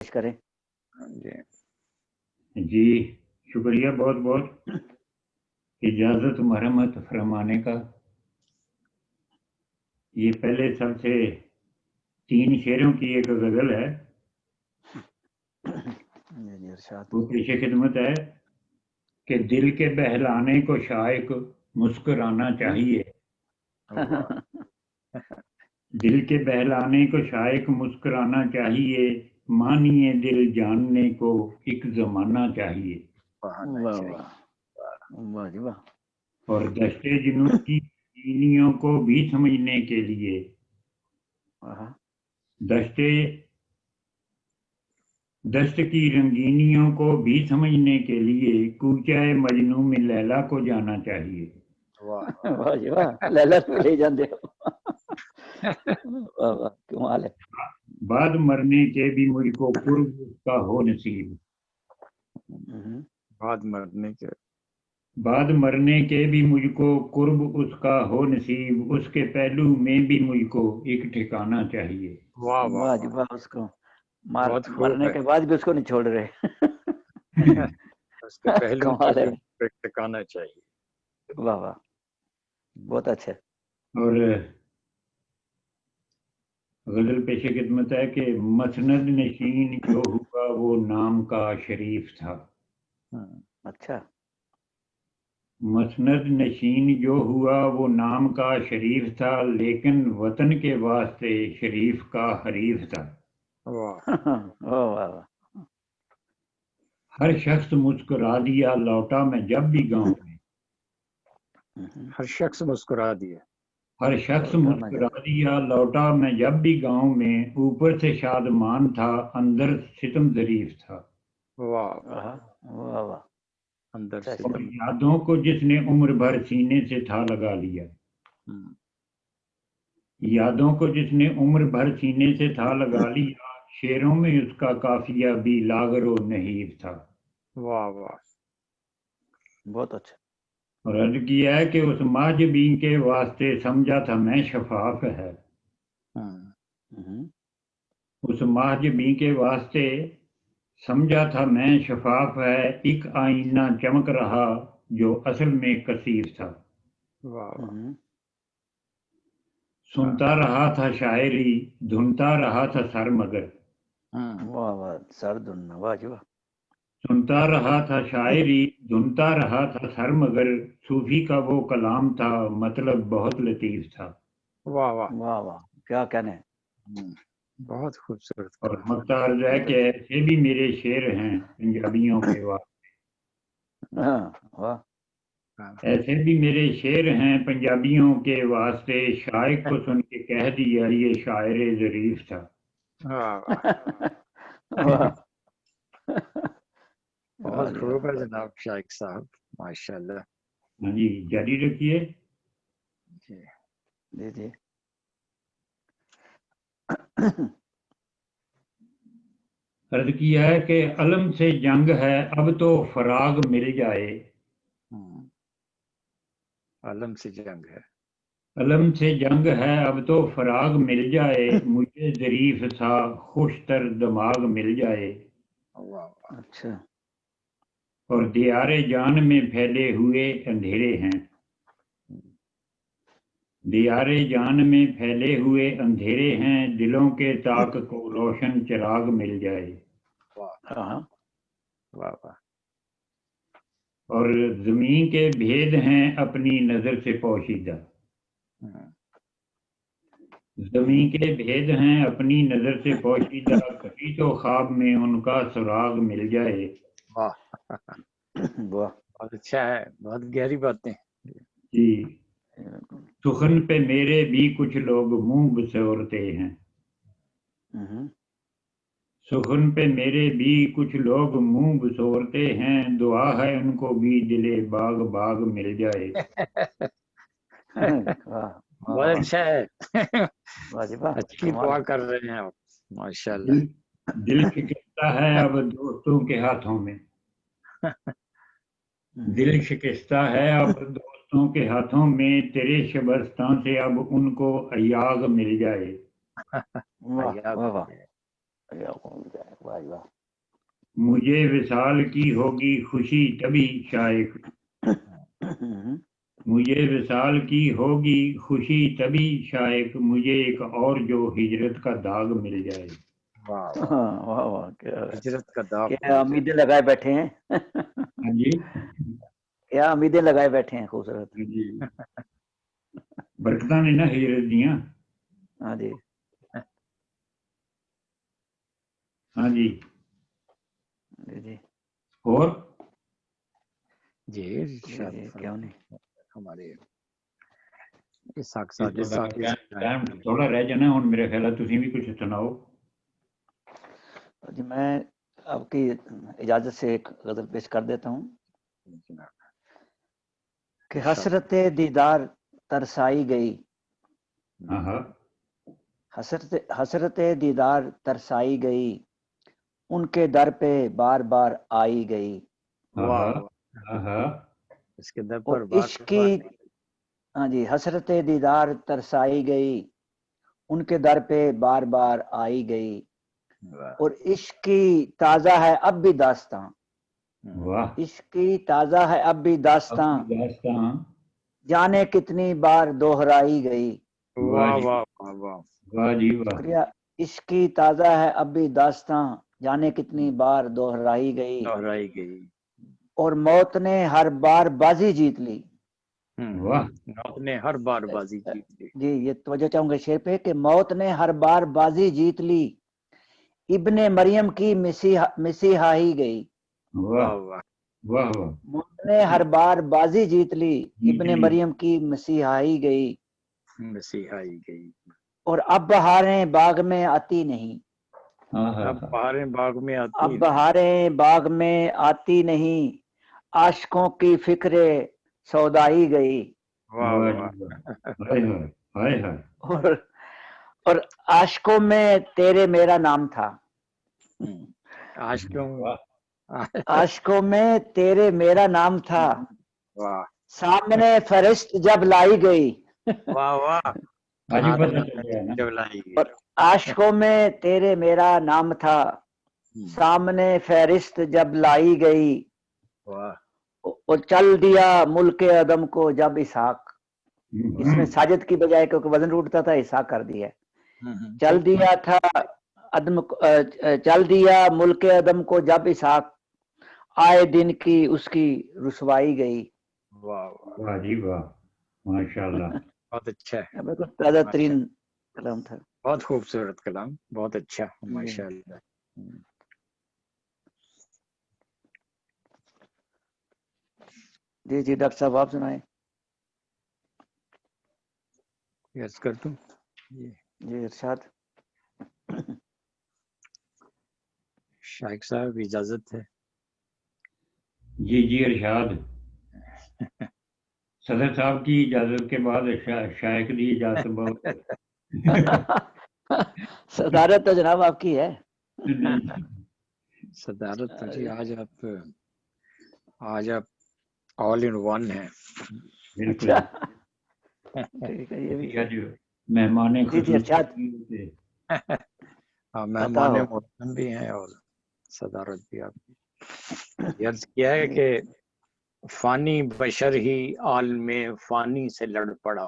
کریں جی شکریہ بہت بہت اجازت مرحمت فرمانے کا. یہ پہلے سب سے 3 شعروں کی ایک غزل ہے. وہ پیش خدمت ہے کہ دل کے بہلانے کو شائق مسکرانا چاہیے. دل کے بہلانے کو شائق مسکرانا چاہیے، مانیے دل جاننے کو ایک زمانہ چاہیے. اور دشتے جنوں کی رنگینیوں کو بھی سمجھنے کے لیے دشت کی رنگینیوں کو بھی سمجھنے کے لیے کوچہ مجنوں میں لیلا کو جانا چاہیے. واہ جی واہ، لیلا کو لے جاندے ہو. واہ واہ کمال ہے. بعد مرنے کے بھی مجھ کو قرب اس کا ہو نصیب. بعد مرنے کے بھی مجھ کو قرب اس کا ہو نصیب، اس کے پہلو میں بھی مجھ کو ایک ٹھکانہ چاہیے. واہ جی واہ، اس کو مرنے کے بعد بھی اس کو نہیں چھوڑ رہے. اس کے پہلو کمال ہے. ٹھکانا چاہیے. واہ واہ بہت اچھا. اور غزل پیش خدمت ہے کہ مسند نشین جو ہوا وہ نام کا شریف تھا. اچھا. مسند نشین جو ہوا وہ نام کا شریف تھا، لیکن وطن کے واسطے شریف کا حریف تھا. ہر شخص مسکرا دیا لوٹا میں جب بھی گاؤں میں. ہر شخص مسکرا دیا. ہر شخص مسکرا دیا لوٹا میں جب بھی گاؤں میں، اوپر سے شادمان تھا اندر ستم ظریف تھا. اندر سے اور یادوں کو جس نے عمر بھر سینے سے تھا لگا لیا. یادوں کو جس نے عمر بھر سینے سے تھا لگا لیا، شعروں میں اس کا قافیہ بھی لاغر و نحیف تھا. واہ واہ بہت اچھا. اور عرض کیا ہے کہ اس ماجبین کے واسطے سمجھا تھا میں شفاف ہے. اس ماجبین کے واسطے سمجھا تھا میں شفاف ہے، ایک آئینہ چمک رہا جو اصل میں کثیف تھا. سنتا رہا تھا شاعری دھنتا رہا تھا سر مگر. واہ واہ سر دھننا. واہ جی واہ. سنتا رہا تھا شاعری دھنتا رہا تھا سر مگر، صوفی کا وہ کلام تھا مطلب بہت لطیف تھا. واہ واہ واہ واہ کیا کہنے. بہت خوبصورت. اور مختار ہے کہ ایسے بھی میرے شعر ہیں پنجابیوں کے واسطے. واہ ایسے بھی میرے شعر ہیں پنجابیوں کے واسطے، شائق کو سن کے کہہ دیا یہ شاعر ظریف تھا. بہت خوب ہے جناب شائق صاحب، ماشاء اللہ. ہاں جی جاری رکھیے. جی جی. عرض کیا ہے کہ علم سے جنگ ہے اب تو فراغ مل جائے. علم سے جنگ ہے. علم سے جنگ ہے اب تو فراغ مل جائے، مجھے ظریف تھا خوش تر دماغ مل جائے. اچھا. اور دیار جان میں پھیلے ہوئے اندھیرے ہیں. دیار جان میں پھیلے ہوئے اندھیرے ہیں، دلوں کے طاق کو روشن چراغ مل جائے. اور زمین کے بھید ہیں اپنی نظر سے پوشیدہ. زمین کے بھید ہیں اپنی نظر سے پوشیدہ، کبھی تو خواب میں ان کا سراغ مل جائے. بہت اچھا ہے، بہت گہری باتیں. جی. سخن پہ میرے بھی کچھ لوگ منہ بسورتے ہیں. سخن پہ میرے بھی کچھ لوگ منہ بسورتے ہیں، دعا ہے ان کو بھی دل باغ باغ مل جائے. بہت اچھا ہے، اچھی دعا کر رہے ہیں آپ، ماشاء اللہ. دل شکستہ ہے اب دوستوں کے ہاتھوں میں. دل شکستہ ہے اب دوستوں کے ہاتھوں میں، تیرے شبستان سے اب ان کو ایاغ مل جائے. واہ واہ مجھے وصال کی ہوگی خوشی تبھی شائق، مجھے وصال کی ہوگی خوشی تبھی شائق، مجھے ایک اور جو ہجرت کا داغ مل جائے۔ واہ واہ کیا ہجرت کا داغ کیا امیدیں لگائے بیٹھے ہیں، ہاں جی کیا امیدیں لگائے بیٹھے ہیں، خوبصورت۔ جی برکتاں نے نا ہجرت دیاں۔ ہاں جی ہاں جی جی جی اور جی جی کیوں نہیں۔ ہمارے اسحاق صاحب ٹائم تھوڑا رہ جانا ہوں، میرے خیال ہے تسی بھی کچھ سناؤ۔ جی میں آپ کی اجازت سے ایک غزل پیش کر دیتا ہوں کہ حسرت دیدار ترسائی گئی، ہاں ہاں حسرت دیدار ترسائی گئی، ان کے در پہ بار بار آئی گئی، ہاں ہاں اس کے در اور پر بار عشق کی ہاں جی حسرت دیدار ترسائی گئی، ان کے در پہ بار بار آئی گئی، اور عشق کی تازہ ہے اب بھی داستاں، واہ عشق کی تازہ ہے اب بھی داستاں، داستاں جانے کتنی بار دوہرائی گئی۔ واہ واہ واہ واہ واہ جی واہ شکریہ۔ عشق کی تازہ ہے اب بھی داستاں، جانے کتنی بار دوہرائی گئی، دہرائی گئی، اور موت نے ہر بار بازی جیت لی۔ واہ موت نے ہر بار بازی جیت لی۔ جی یہ توجہ چاہوں گا شعر پہ کہ موت نے ہر بار بازی جیت لی، ابن مریم کی مسیحائی گئی، واہ واہ واہ واہ موت نے ہر بار بازی جیت لی، جیت ابن لی۔ مریم کی مسیحائی گئی، مسیحائی گئی، اور اب بہاریں باغ میں آتی نہیں، ہاں ہاں اب بہاریں باغ میں آتی اب بہاریں باغ میں آتی نہیں، عاشقوں کی فکر سودائی گئی، واہ واہ واہ جی واہ ہائے ہائے ہائے ہائے اور عاشقوں میں تیرے میرا نام تھا، عاشقوں عاشقوں میں تیرے میرا نام تھا، واہ سامنے فرشت جب لائی گئی، واہ واہ آج ہی پتہ چل گیا نا۔ جب لائی گئی، اور عاشقوں میں تیرے میرا نام تھا، سامنے فہرست جب لائی گئی، واہ اور چل دیا ملک عدم کو جب اسحاق، اس میں ساجد کی بجائے کیونکہ وزن اٹھتا تھا اسحاق کر دیا، چل دیا تھا عدم چل دیا ملک عدم کو جب اسحاق، آئے دن کی اس کی رسوائی گئی۔ واہ واہ جی واہ ماشاء اللہ۔ بہت اچھا ہے، بالکل تازہ ترین کلام تھا۔ بہت خوبصورت کلام، بہت اچھا ماشاء اللہ۔ جی جی ڈاکٹر صاحب آپ سنائیں۔ یس کر دوں جی ارشاد۔ شائق صاحب اجازت ہے؟ جی جی ارشاد۔ صدر صاحب کی اجازت کے بعد شائق کی اجازت بہت صدارت تو جناب آپ کی ہے۔ صدارت تو جی آج آپ آل ان ون ہیں۔ بالکل ٹھیک ہے یہ بھی مہمان جی جی ارشاد خصوصی مہمان محترم بھی ہیں اور صدارت بھی آپ کی۔ عرض کیا ہے کہ فانی بشر ہی عالم فانی سے لڑ پڑا،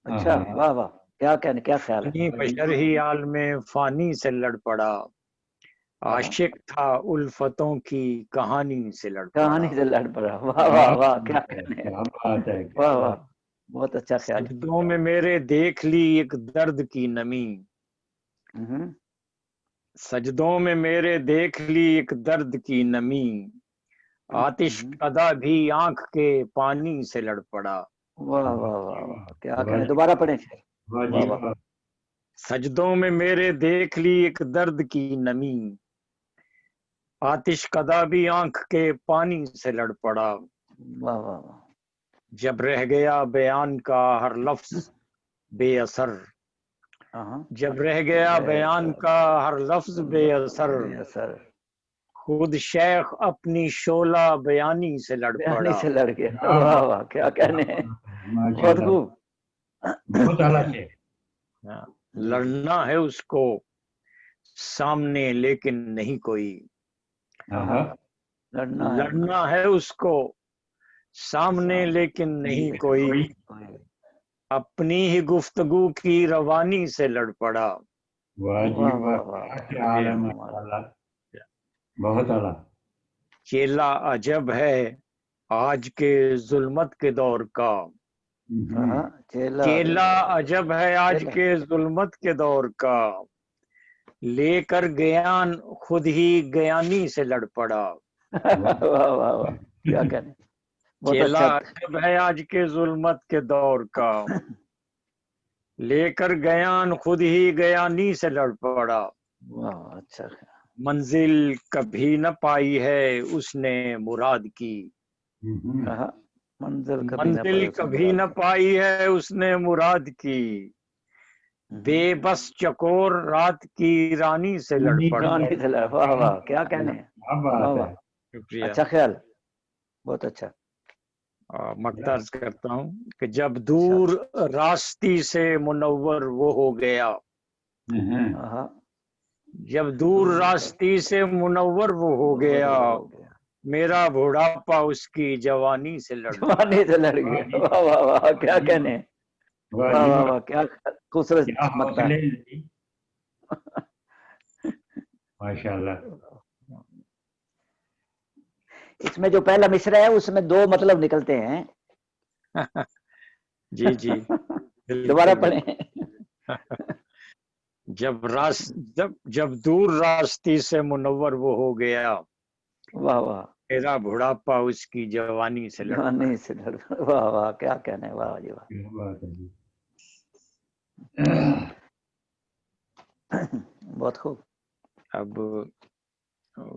اچھا واہ واہ کیا کہنے کیا خیال ہے۔ فانی بشر ہی عالم فانی سے لڑ پڑا، عاشق تھا الفتوں کی کہانی سے لڑ پڑا، کہانی سے لڑ پڑا، واہ واہ واہ کیا کہنے کیا بات ہے واہ واہ بہت اچھا خیال ہے۔ سجدوں میں میرے دیکھ لی ایک درد کی نمی، سجدوں میں میرے دیکھ لی ایک درد کی نمی، آتش کدا بھی آنکھ کے پانی سے لڑ پڑا، واہ واہ واہ واہ کیا کہنے دوبارہ پڑھیں واہ واہ جی واہ واہ سجدوں میں میرے دیکھ لی ایک درد کی نمی، آتش کدا بھی آنکھ کے پانی سے لڑ پڑا، واہ واہ واہ جب رہ گیا بیان کا ہر لفظ بے اثر، جب رہ گیا بیان کا ہر لفظ بے اثر، خود شیخ اپنی شعلہ بیانی سے لڑ بیانی پڑا، سے لڑ گیا، واہ واہ کیا کہنے ہیں بہت خوب۔ بہت اعلیٰ سے لڑنا ہے اس کو سامنے لیکن نہیں کوئی، لڑنا ہے اس کو سامنے لیکن نہیں کوئی، اپنی ہی گفتگو کی روانی سے لڑ پڑا۔ بہت اعلیٰ۔ چیلا عجب ہے آج کے ظلمت کے دور کا، چیلا عجب ہے آج کے ظلمت کے دور کا، لے کر گیان خود ہی گیانی سے لڑ پڑا۔ کیا کہنے، چیلا عجب ہے آج کے ظلمت کے دور کا، لے کر گیان خود ہی گیانی سے لڑ پڑا۔ اچھا، منزل کبھی نہ پائی ہے اس نے مراد کی، منزل کبھی نہ پائی ہے اس نے مراد کی، بے بس چکور رات کی رانی سے لڑ پڑا۔ واہ واہ، کیا کہنے، شکریہ۔ اچھا خیال، بہت اچھا۔ مقترض کرتا ہوں کہ جب دور راستی سے منور وہ ہو گیا، جب دور راستی سے منور وہ ہو گیا، میرا بڑھاپا اس کی جوانی سے لڑ گیا۔ واہ واہ واہ، کیا کہنے، واہ واہ واہ، کیا خوبصورت مقطع۔ ماشاءاللہ۔ اس میں جو پہلا مصرع ہے اس میں 2 مطلب نکلتے ہیں۔ جی جی، دوبارہ پڑھیں۔ جب دور راستی سے منور وہ ہو گیا، واہ واہ، میرا بڑھاپا اس کی جوانی سے لڑ پڑا۔ واہ واہ، کیا کہنے، واہ جی واہ، بہت خوب۔ اب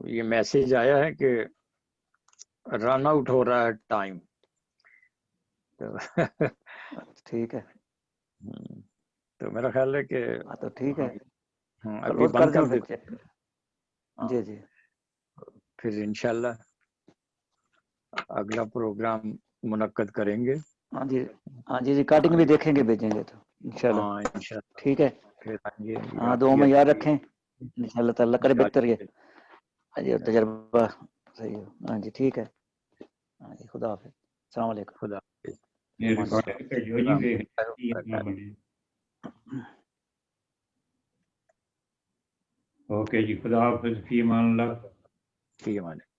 یہ میسج آیا ہے کہ رن آؤٹ ہو رہا ہے ٹائم، ٹھیک ہے، تو میرا خیال ہے کہ تو ٹھیک ہے، ابھی بند کر دیتے، جی جی، پھر انشاءاللہ اگلا پروگرام منعقد کریں گے۔ ہاں جی، ہاں جی جی، کاٹنگ بھی دیکھیں گے، بھیجیں گے تو انشاءاللہ، ٹھیک ہے۔ ہاں، دعا میں یاد رکھیں، انشاءاللہ تعالیٰ کرے بہتر یہ، ہاں جی، اور تجربہ صحیح ہو۔ ہاں جی، ٹھیک ہے، ہاں جی، خدا حافظ، السلام علیکم۔ خدا حافظ۔ اوکے جی، خدا حافظ، فی امان اللہ۔ فی امان اللہ۔